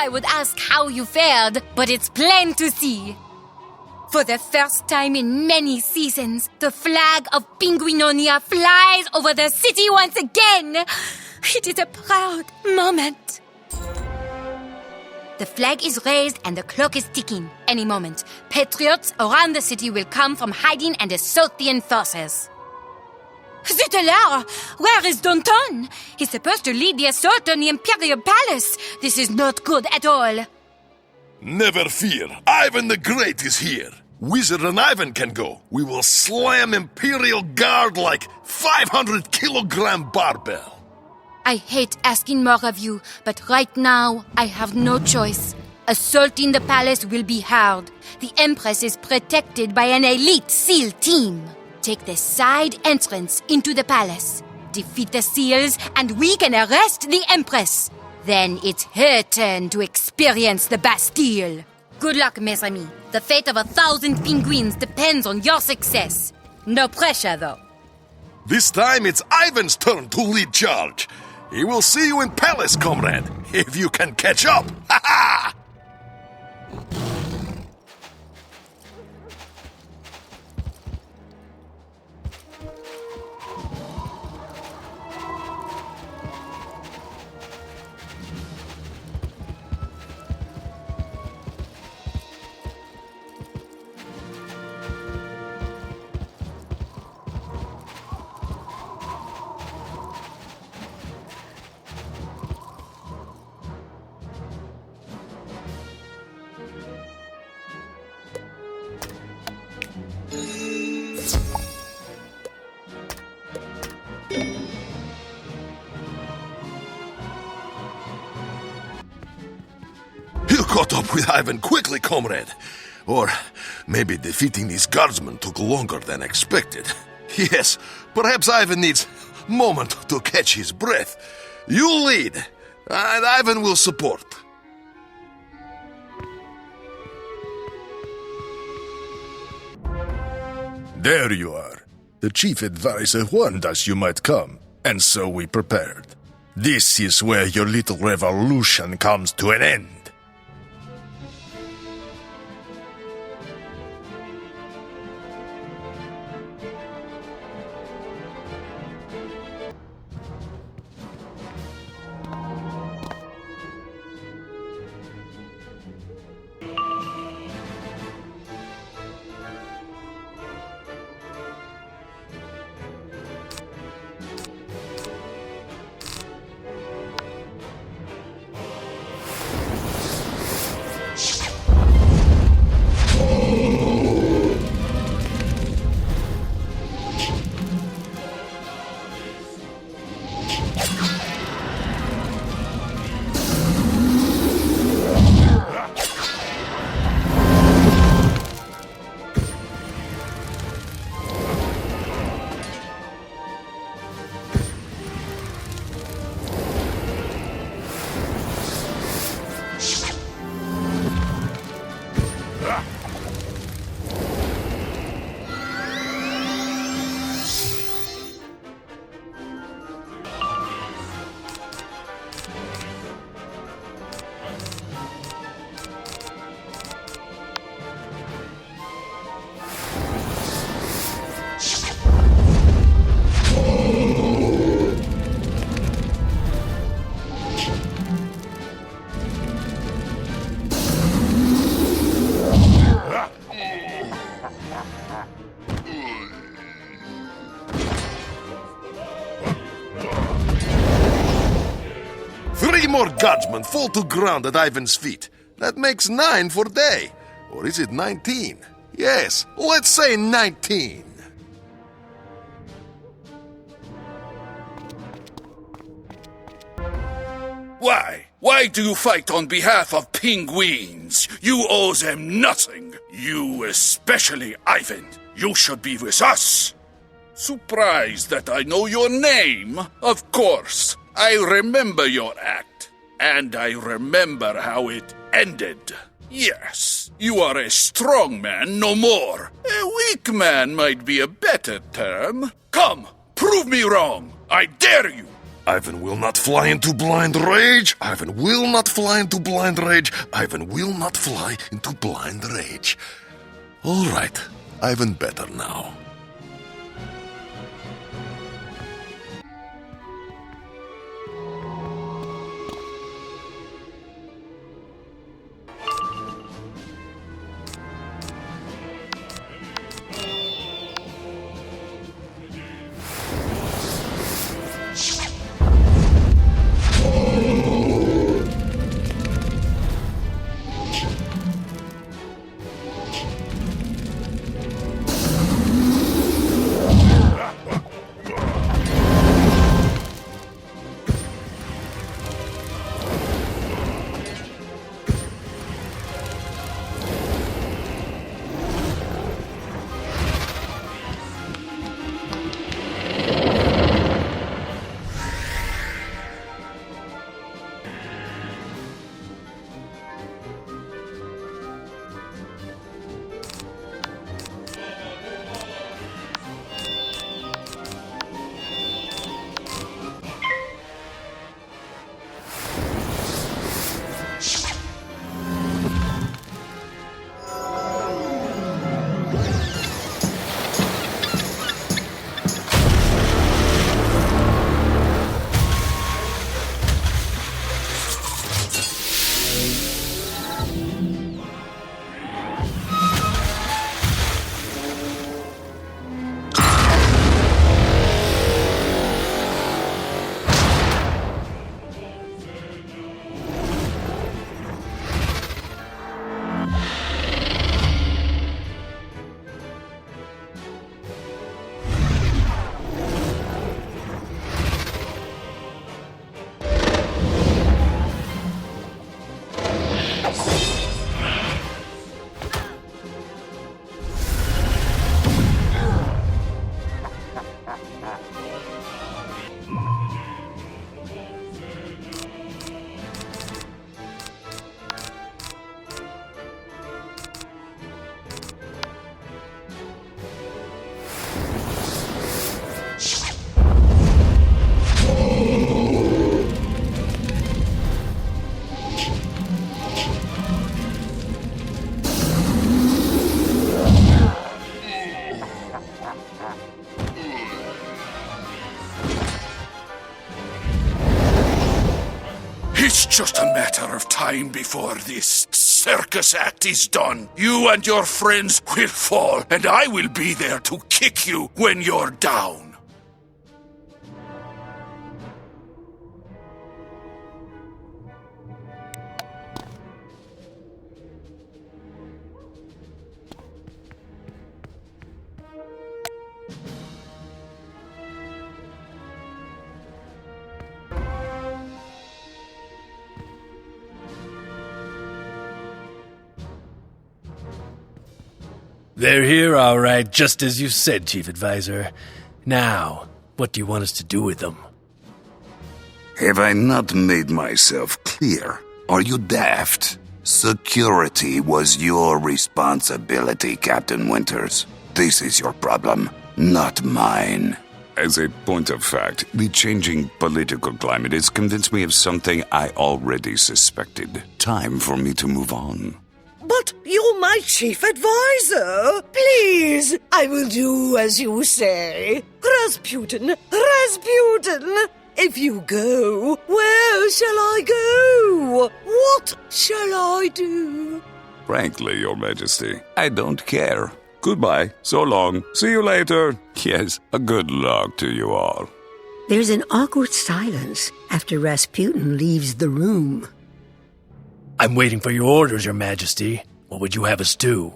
I would ask how you fared, but it's plain to see. For the first time in many seasons, the flag of Pinguinonia flies over the city once again. It is a proud moment. The flag is raised and the clock is ticking. Any moment, patriots around the city will come from hiding and assault the enforcers. Zutelaar! Where is Danton? He's supposed to lead the assault on the Imperial Palace. This is not good at all. Never fear. Ivan the Great is here. Wizard and Ivan can go. We will slam Imperial Guard like 500-kilogram barbell. I hate asking more of you, but right now I have no choice. Assaulting the palace will be hard. The Empress is protected by an elite SEAL team. Take the side entrance into the palace. defeat the seals, and we can arrest the Empress. Then it's her turn to experience the Bastille. Good luck, mes amis. The fate of 1,000 penguins depends on your success. No pressure, though. This time it's Ivan's turn to lead charge. He will see you in Palace, comrade, if you can catch up. Ha ha! You caught up with Ivan quickly, comrade. Or maybe defeating these guardsmen took longer than expected. Yes, perhaps Ivan needs a moment to catch his breath. You lead, and Ivan will support. There you are. The chief advisor warned us you might come, and so we prepared. This is where your little revolution comes to an end. More guardsmen fall to ground at Ivan's feet. That makes 9 for day. Or is it 19? Yes, let's say 19. Why? Why do you fight on behalf of penguins? You owe them nothing. You especially, Ivan. You should be with us. Surprised that I know your name? Of course. I remember your act. And I remember how it ended. Yes, you are a strong man, no more. A weak man might be a better term. Come, prove me wrong. I dare you. Ivan will not fly into blind rage. Ivan will not fly into blind rage. Ivan will not fly into blind rage. All right, Ivan better now. It's just a matter of time before this circus act is done. You and your friends will fall, and I will be there to kick you when you're down. They're here, all right, just as you said, Chief Advisor. Now, what do you want us to do with them? Have I not made myself clear? Are you daft? Security was your responsibility, Captain Winters. This is your problem, not mine. As a point of fact, the changing political climate has convinced me of something I already suspected. Time for me to move on. But you're my chief advisor. Please, I will do as you say. Rasputin, if you go, where shall I go? What shall I do? Frankly, Your Majesty, I don't care. Goodbye, so long, see you later. Yes, a good luck to you all. There's an awkward silence after Rasputin leaves the room. I'm waiting for your orders, Your Majesty. What would you have us do?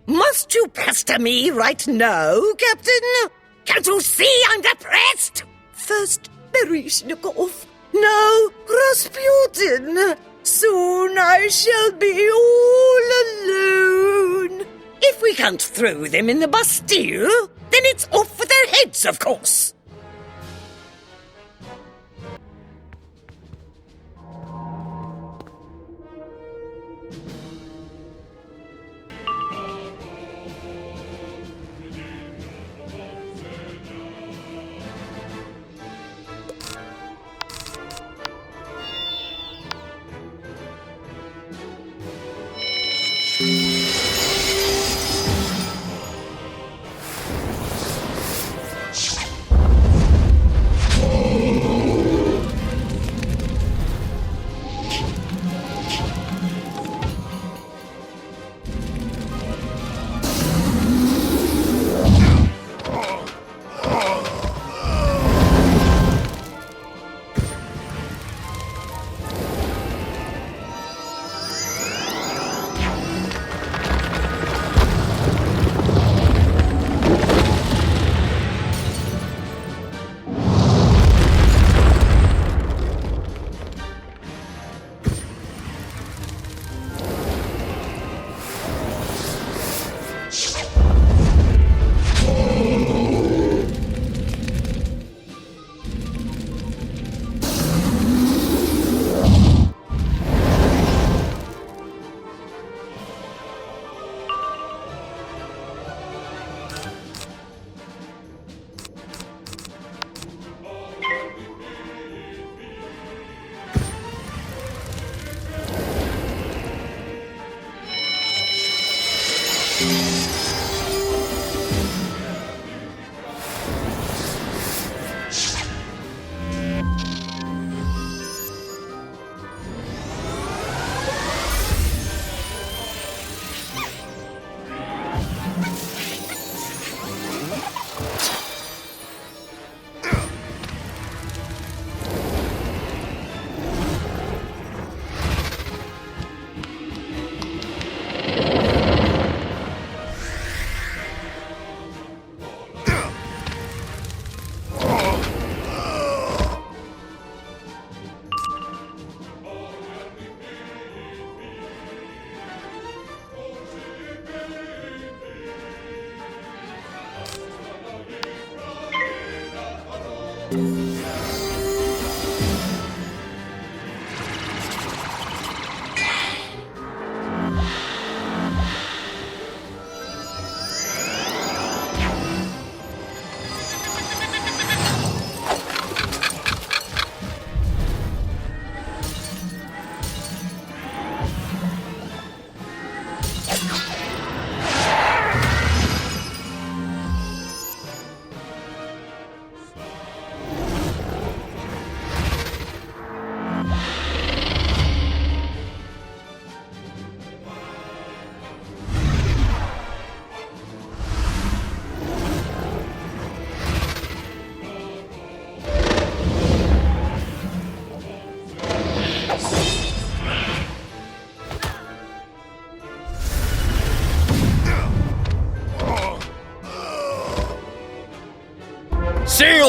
Must you pester me right now, Captain? Can't you see I'm depressed? First, Bereshnikov, now Rasputin. Soon I shall be all alone. If we can't throw them in the Bastille, then it's off with their heads, of course.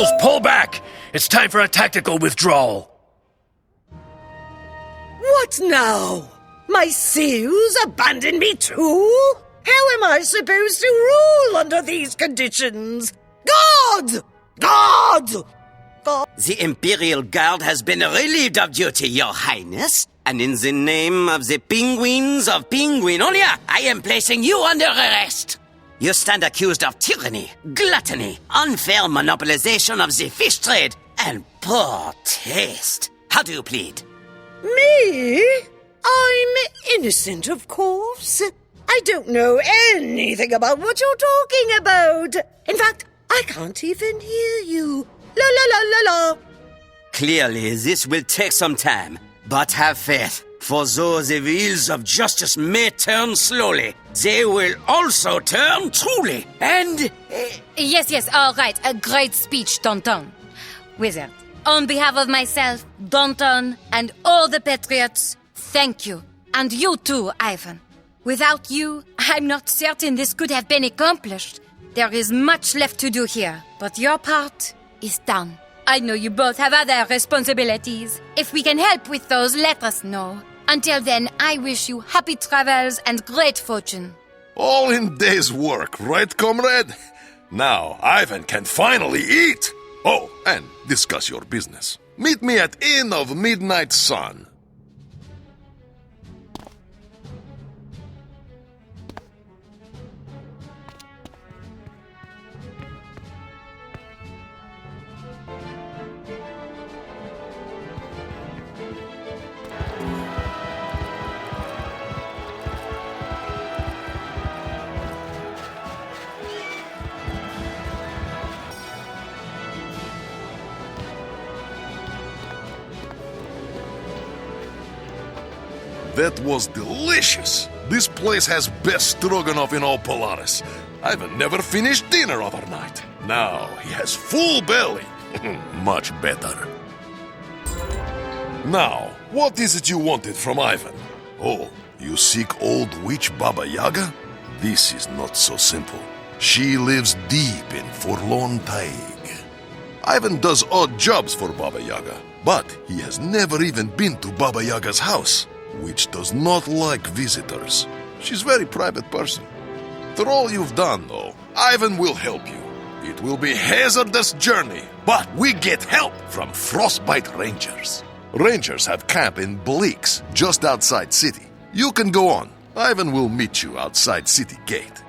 Rebels, pull back! It's time for a tactical withdrawal. What now? My seals abandon me too? How am I supposed to rule under these conditions? God! God! God! The Imperial Guard has been relieved of duty, Your Highness. And in the name of the Penguins of Penguinonia, I am placing you under arrest. You stand accused of tyranny, gluttony, unfair monopolization of the fish trade, and poor taste. How do you plead? Me? I'm innocent, of course. I don't know anything about what you're talking about. In fact, I can't even hear you. La la la la la. Clearly, this will take some time, but have faith. For though the wheels of justice may turn slowly, they will also turn truly. And... Yes, all right. A great speech, Danton. Wizard, on behalf of myself, Danton, and all the Patriots, thank you. And you too, Ivan. Without you, I'm not certain this could have been accomplished. There is much left to do here, but your part is done. I know you both have other responsibilities. If we can help with those, let us know. Until then, I wish you happy travels and great fortune. All in day's work, right, comrade? Now, Ivan can finally eat! Oh, and discuss your business. Meet me at Inn of Midnight Sun. That was delicious. This place has best stroganoff in all Polaris. I've never finished dinner overnight. Now he has full belly. Much better. Now, what is it you wanted from Ivan? Oh, you seek old witch Baba Yaga? This is not so simple. She lives deep in Forlorn Taig. Ivan does odd jobs for Baba Yaga, but he has never even been to Baba Yaga's house, which does not like visitors. She's a very private person. For all you've done, though, Ivan will help you. It will be a hazardous journey, but we get help from Frostbite Rangers. Rangers have camp in Bleaks, just outside city. You can go on. Ivan will meet you outside city gate.